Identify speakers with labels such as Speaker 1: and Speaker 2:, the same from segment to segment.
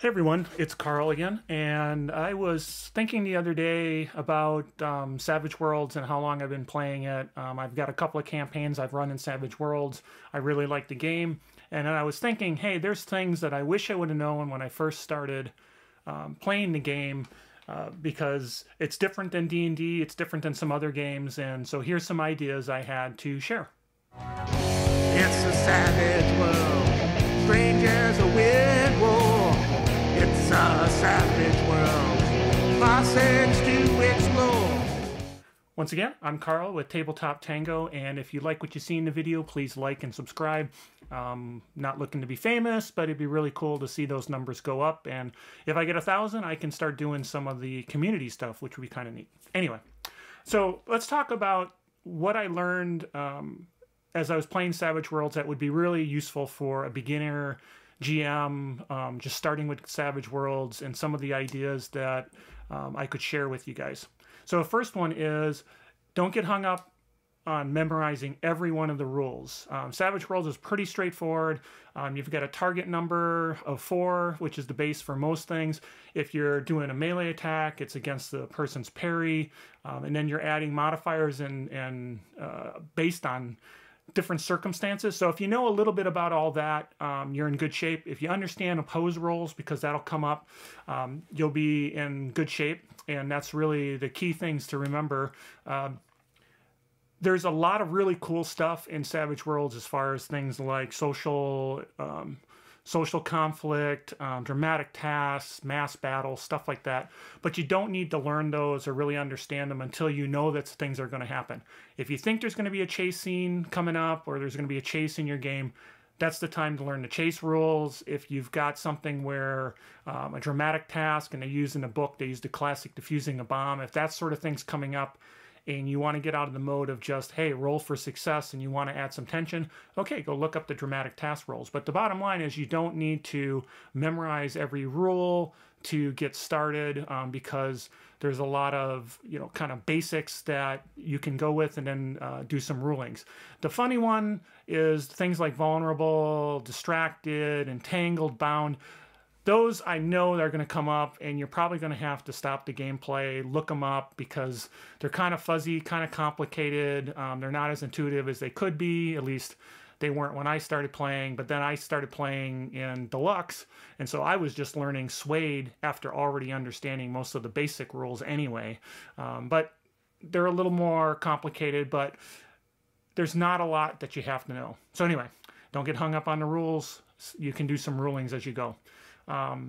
Speaker 1: Hey everyone, it's Carl again, and I was thinking the other day about Savage Worlds and how long I've been playing it. I've got a couple of campaigns I've run in Savage Worlds. I really like the game, and I was thinking, hey, there's things that I wish I would have known when I first started playing the game, because it's different than D&D, it's different than some other games, and so here's some ideas I had to share.
Speaker 2: It's a savage world, strangers a weird war. It's a savage world, classics to explore.
Speaker 1: Once again, I'm Carl with Tabletop Tango, and if you like what you see in the video, please like and subscribe. Not looking to be famous, but it'd be really cool to see those numbers go up, and if I get 1,000, I can start doing some of the community stuff, which would be kind of neat. Anyway, so let's talk about what I learned as I was playing Savage Worlds that would be really useful for a beginner GM, just starting with Savage Worlds, and some of the ideas that I could share with you guys. So the first one is, don't get hung up on memorizing every one of the rules. Savage Worlds is pretty straightforward. You've got a target number of 4, which is the base for most things. If you're doing a melee attack, it's against the person's parry, and then you're adding modifiers and based on different circumstances. So if you know a little bit about all that, you're in good shape. If you understand oppose rolls, because that'll come up, you'll be in good shape. And that's really the key things to remember. There's a lot of really cool stuff in Savage Worlds as far as things like social conflict, dramatic tasks, mass battles, stuff like that. But you don't need to learn those or really understand them until you know that things are going to happen. If you think there's going to be a chase scene coming up, or there's going to be a chase in your game, that's the time to learn the chase rules. If you've got something where a dramatic task, and they use in the book, they use the classic defusing a bomb. If that sort of thing's coming up, and you want to get out of the mode of just, hey, roll for success, and you want to add some tension, okay, go look up the dramatic task rolls. But the bottom line is you don't need to memorize every rule to get started, because there's a lot of, kind of basics that you can go with and then do some rulings. The funny one is things like vulnerable, distracted, entangled, bound. Those I know they're going to come up, and you're probably going to have to stop the gameplay, look them up, because they're kind of fuzzy, kind of complicated. They're not as intuitive as they could be. At least they weren't when I started playing. But then I started playing in Deluxe, and so I was just learning Suede after already understanding most of the basic rules anyway. But they're a little more complicated, but there's not a lot that you have to know. So anyway, don't get hung up on the rules. You can do some rulings as you go.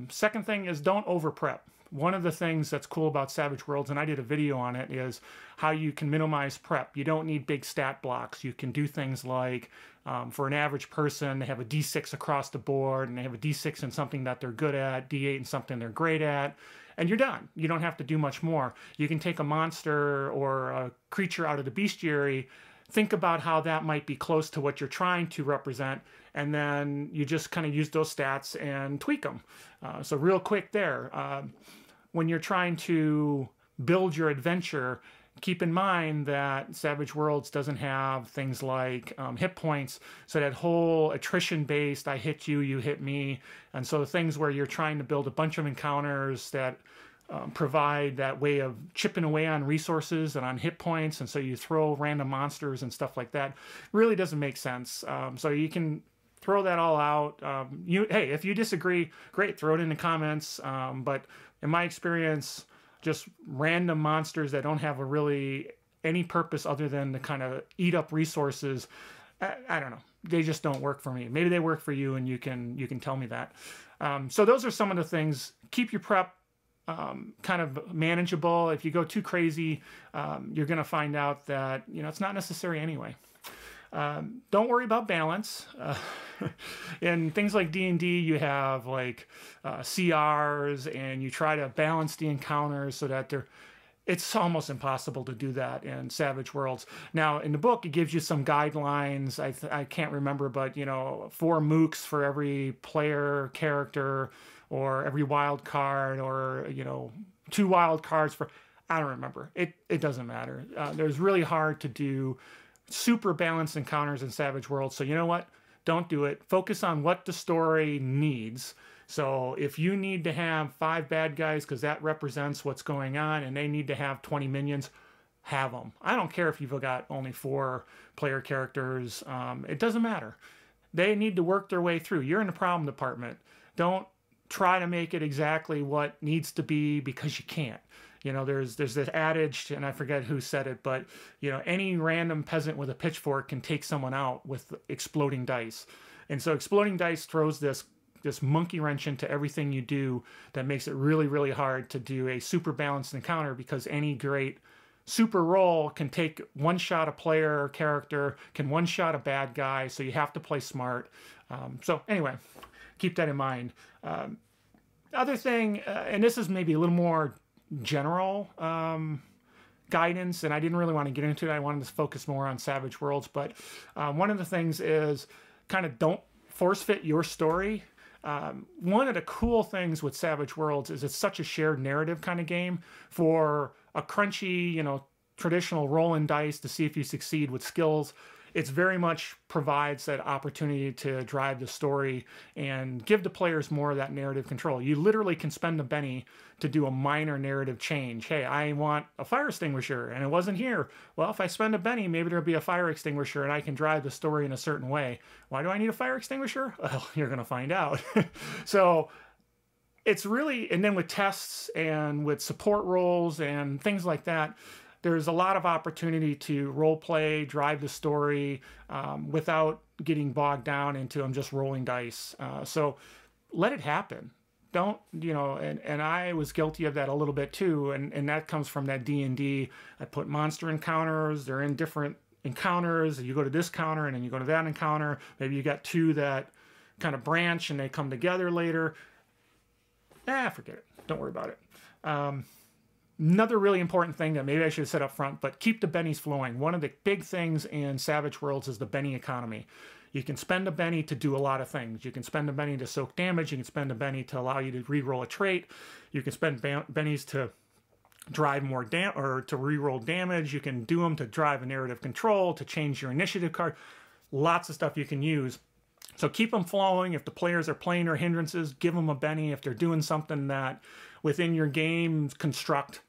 Speaker 1: Second thing is, don't over prep. One of the things that's cool about Savage Worlds, and I did a video on it, is how you can minimize prep. You don't need big stat blocks. You can do things like, for an average person, they have a D6 across the board, and they have a D6 in something that they're good at, D8 in something they're great at, and you're done. You don't have to do much more. You can take a monster or a creature out of the bestiary, think about how that might be close to what you're trying to represent, and then you just kind of use those stats and tweak them. So real quick there, when you're trying to build your adventure, keep in mind that Savage Worlds doesn't have things like hit points, so that whole attrition-based, I hit you, you hit me, and so things where you're trying to build a bunch of encounters that provide that way of chipping away on resources and on hit points, and so you throw random monsters and stuff like that, really doesn't make sense. So you can throw that all out. Hey, if you disagree, great, throw it in the comments. But in my experience, just random monsters that don't have any purpose other than to kind of eat up resources, I don't know. They just don't work for me. Maybe they work for you, and you can tell me that. So those are some of the things. Keep your prep kind of manageable. If you go too crazy, you're going to find out that it's not necessary anyway. Don't worry about balance. In things like D&D, you have like CRs, and you try to balance the encounters so that it's almost impossible to do that in Savage Worlds. Now, in the book, it gives you some guidelines. I can't remember, but 4 mooks for every player character, or every wild card, or 2 wild cards for, I don't remember. It doesn't matter. There's really hard to do super balanced encounters in Savage Worlds. So you know what? Don't do it. Focus on what the story needs. So if you need to have 5 bad guys because that represents what's going on, and they need to have 20 minions, have them. I don't care if you've got only 4 player characters. It doesn't matter. They need to work their way through. You're in the problem department. Don't try to make it exactly what needs to be because you can't. You know, there's this adage, and I forget who said it, but, you know, any random peasant with a pitchfork can take someone out with exploding dice. And so exploding dice throws this monkey wrench into everything you do that makes it really, really hard to do a super balanced encounter, because any great super roll can take one shot a player or character, can one shot a bad guy, so you have to play smart. So anyway, keep that in mind. Other thing, and this is maybe a little more general guidance, and I didn't really want to get into it. I wanted to focus more on Savage Worlds, but one of the things is kind of don't force fit your story. One of the cool things with Savage Worlds is it's such a shared narrative kind of game. For a crunchy, you know, traditional rolling dice to see if you succeed with skills, it's very much provides that opportunity to drive the story and give the players more of that narrative control. You literally can spend a Benny to do a minor narrative change. Hey, I want a fire extinguisher and it wasn't here. Well, if I spend a Benny, maybe there'll be a fire extinguisher and I can drive the story in a certain way. Why do I need a fire extinguisher? Well, you're going to find out. So it's really, and then with tests and with support roles and things like that, there's a lot of opportunity to role play, drive the story without getting bogged down into I'm just rolling dice. So let it happen. Don't, you know, and I was guilty of that a little bit too. And that comes from that D&D. I put monster encounters. They're in different encounters. You go to this counter and then you go to that encounter. Maybe you got 2 that kind of branch and they come together later. Forget it. Don't worry about it. Another really important thing that maybe I should have said up front, but keep the bennies flowing. One of the big things in Savage Worlds is the Benny economy. You can spend a Benny to do a lot of things. You can spend a Benny to soak damage. You can spend a Benny to allow you to re-roll a trait. You can spend Bennies to drive more or to re-roll damage. You can do them to drive a narrative control, to change your initiative card. Lots of stuff you can use. So keep them flowing. If the players are playing their hindrances, give them a Benny. If they're doing something that within your game construct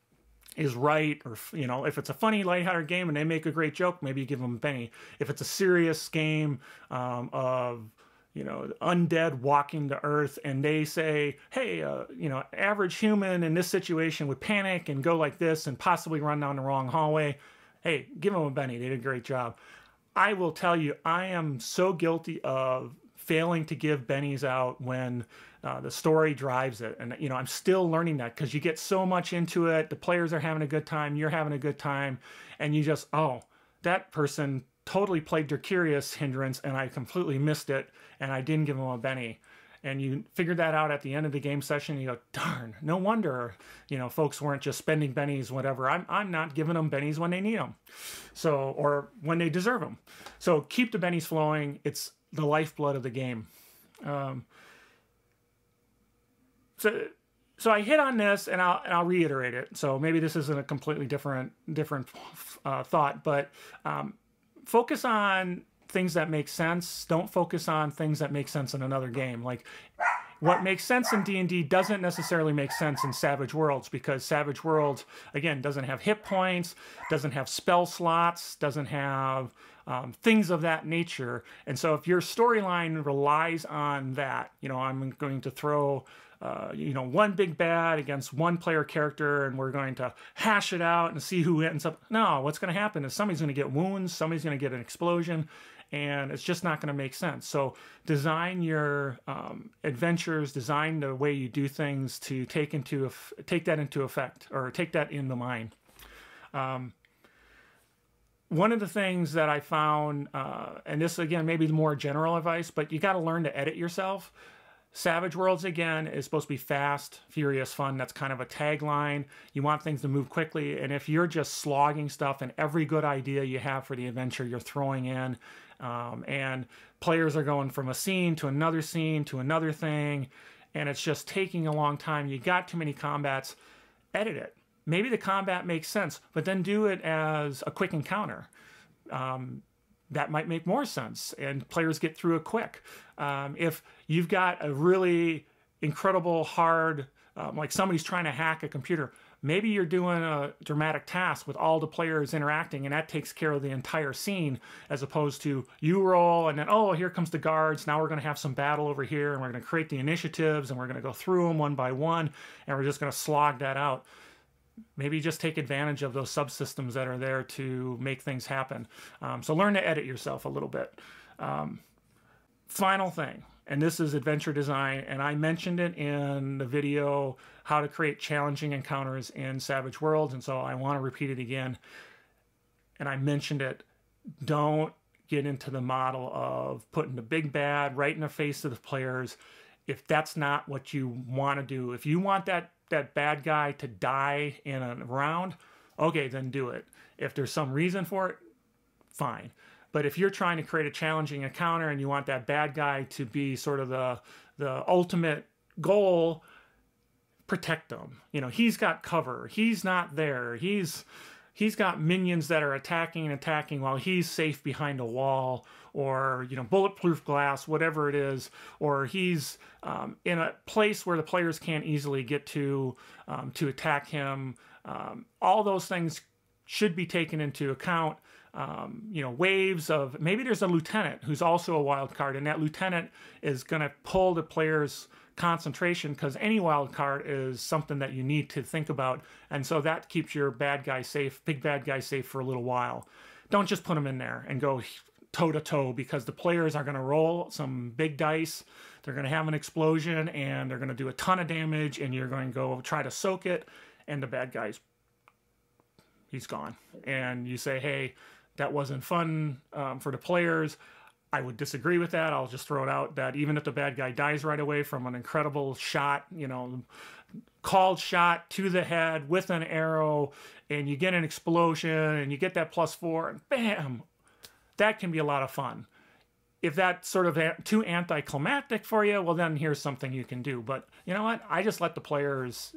Speaker 1: is right, or, you know, if it's a funny, lighthearted game and they make a great joke, maybe you give them a Benny. If it's a serious game of, you know, undead walking the earth and they say, hey, you know, average human in this situation would panic and go like this and possibly run down the wrong hallway, hey, give them a Benny. They did a great job. I will tell you, I am so guilty of failing to give Bennies out when the story drives it. And, you know, I'm still learning that because you get so much into it. The players are having a good time. You're having a good time. And you just, oh, that person totally played their curious hindrance and I completely missed it. And I didn't give them a Benny. And you figure that out at the end of the game session. And you go, darn, no wonder, you know, folks weren't just spending Bennies, whatever. I'm not giving them Bennies when they need them. So, or when they deserve them. So keep the Bennies flowing. It's the lifeblood of the game. So I hit on this, and I'll reiterate it. So maybe this isn't a completely different thought, but focus on things that make sense. Don't focus on things that make sense in another game. Like what makes sense in D&D doesn't necessarily make sense in Savage Worlds, because Savage Worlds, again, doesn't have hit points, doesn't have spell slots, doesn't have things of that nature. And so if your storyline relies on that, you know, I'm going to throw you know, one big bad against one player character and we're going to hash it out and see who ends up. No, what's going to happen is somebody's going to get wounds, somebody's going to get an explosion, and it's just not going to make sense. So design your adventures, design the way you do things to take that into effect, or take that in the mind. One of the things that I found, and this again maybe the more general advice, but you got to learn to edit yourself. Savage Worlds, again, is supposed to be fast, furious, fun. That's kind of a tagline. You want things to move quickly. And if you're just slogging stuff and every good idea you have for the adventure you're throwing in, and players are going from a scene to another thing, and it's just taking a long time, you got too many combats, edit it. Maybe the combat makes sense, but then do it as a quick encounter. That might make more sense, and players get through it quick. If you've got a really incredible hard, like somebody's trying to hack a computer. Maybe you're doing a dramatic task with all the players interacting, and that takes care of the entire scene, as opposed to you roll and then, oh, here comes the guards. Now we're going to have some battle over here, and we're going to create the initiatives, and we're going to go through them one by one, and we're just going to slog that out. Maybe just take advantage of those subsystems that are there to make things happen. So learn to edit yourself a little bit. Final thing, and this is adventure design, and I mentioned it in the video, how to create challenging encounters in Savage Worlds, and so I want to repeat it again. And I mentioned it, don't get into the model of putting the big bad right in the face of the players if that's not what you want to do. If you want that bad guy to die in a round, okay, then do it. If there's some reason for it, fine. But if you're trying to create a challenging encounter and you want that bad guy to be sort of the ultimate goal, protect him. You know, he's got cover. He's not there. He's got minions that are attacking and attacking while he's safe behind a wall, or, you know, bulletproof glass, whatever it is, or he's in a place where the players can't easily get to attack him. All those things should be taken into account. You know, waves of, maybe there's a lieutenant who's also a wild card, and that lieutenant is going to pull the player's concentration, because any wild card is something that you need to think about, and so that keeps your bad guy safe, big bad guy safe for a little while. Don't just put him in there and go toe to toe, because the players are going to roll some big dice, they're going to have an explosion, and they're going to do a ton of damage, and you're going to go try to soak it, and the bad guy's, he's gone. And you say, hey, that wasn't fun for the players. I would disagree with that. I'll just throw it out that even if the bad guy dies right away from an incredible shot, you know, called shot to the head with an arrow, and you get an explosion and you get that +4, and bam, that can be a lot of fun. If that's sort of too anticlimactic for you, well, then here's something you can do. But you know what? I just let the players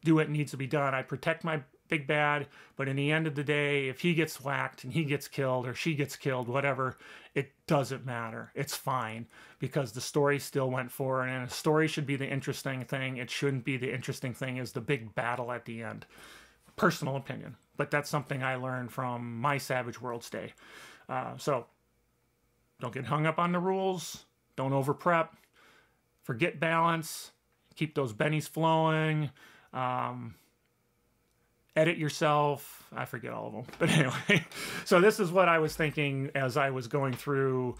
Speaker 1: do what needs to be done. I protect my big bad, but in the end of the day, if he gets whacked and he gets killed or she gets killed, whatever, it doesn't matter. It's fine, because the story still went forward, and a story should be the interesting thing. It shouldn't be the interesting thing is the big battle at the end. Personal opinion, but that's something I learned from my Savage Worlds day. So don't get hung up on the rules. Don't over prep. Forget balance. Keep those bennies flowing. Edit yourself. I forget all of them. But anyway, so this is what I was thinking as I was going through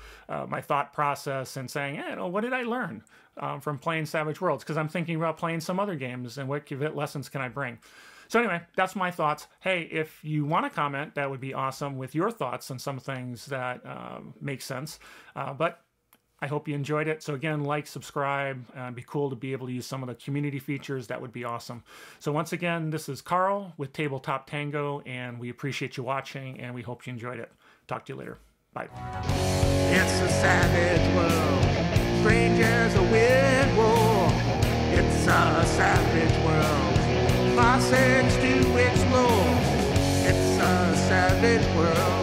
Speaker 1: my thought process and saying, hey, you know, what did I learn from playing Savage Worlds? Because I'm thinking about playing some other games and what lessons can I bring? So anyway, that's my thoughts. Hey, if you want to comment, that would be awesome with your thoughts on some things that make sense. But I hope you enjoyed it. So again, like, subscribe. It'd be cool to be able to use some of the community features. That would be awesome. So once again, this is Carl with Tabletop Tango, and we appreciate you watching, and we hope you enjoyed it. Talk to you later. Bye.
Speaker 2: It's a savage world. Strangers a win war. It's a savage world. Classics to explore. It's a savage world.